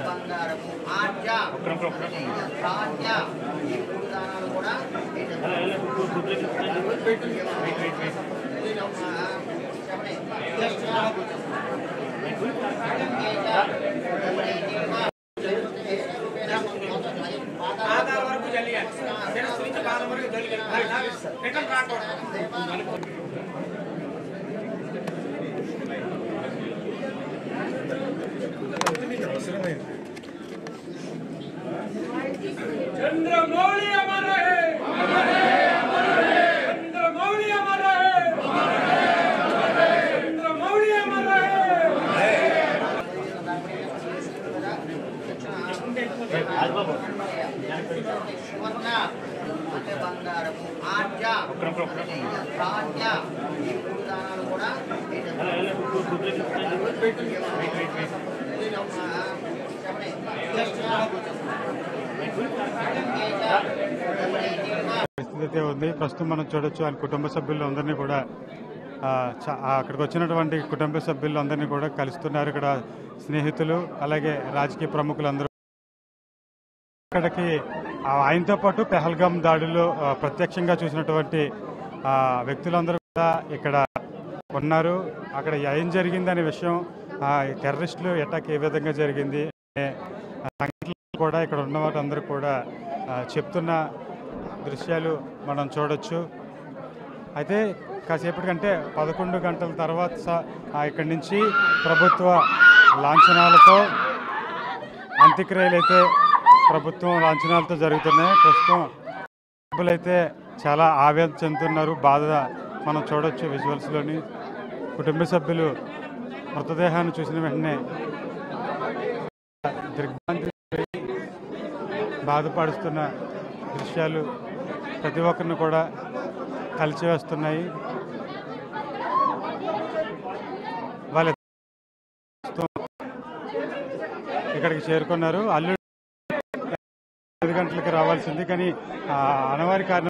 బంగారము ఆర్జ రాజ్య ఈ మూడు దానాలు కూడా ఆధార్ వరకు జరిగాలి శిరస్సు నుంచి పాదం వరకు జరిగాలి రిటర్న్ రాకూడదు चंद्रमौली हमारा है चंद्रमौली हमारा है चंद्रमौली हमारा है అంటే బంగారము ఆర్జ రాజ్య ఈ మూడు దానాలు కూడా పరిస్థితి ఉంది. ప్రస్తుతం మనం చూడొచ్చు ఆయన కుటుంబ సభ్యులు అందరినీ కూడా అక్కడికి వచ్చినటువంటి కుటుంబ సభ్యులు అందరినీ కూడా కలుస్తున్నారు. ఇక్కడ స్నేహితులు అలాగే రాజకీయ ప్రముఖులందరూ ఇక్కడికి ఆయనతో పాటు పెహల్గాం దాడిలో ప్రత్యక్షంగా చూసినటువంటి వ్యక్తులందరూ కూడా ఇక్కడ ఉన్నారు. అక్కడ ఏం జరిగిందనే విషయం, టెర్రరిస్టులు అటాక్ ఏ విధంగా జరిగింది సంఘటనలు కూడా ఇక్కడ ఉన్న వారందరూ కూడా చెప్తున్న దృశ్యాలు మనం చూడొచ్చు. అయితే కాసేపటికంటే 11 గంటల తర్వాత ఇక్కడి నుంచి ప్రభుత్వ లాంఛనాలతో అంత్యక్రియలు అయితే ప్రభుత్వం లాంఛనాలతో జరుగుతున్నాయి. ప్రస్తుతం సభ్యులైతే చాలా ఆవేదన చెందుతున్నారు, బాధ మనం చూడొచ్చు విజువల్స్లోని. కుటుంబ సభ్యులు మృతదేహాన్ని చూసిన వెంటనే దిగ్భ్రాంతి బాధపడుతున్న దృశ్యాలు ప్రతి ఒక్కరిని కూడా కలిచివేస్తున్నాయి. వాళ్ళ ఇక్కడికి చేరుకున్నారు. అల్లుడు 5 గంటలకి రావాల్సింది, కానీ అనివార్య కారణం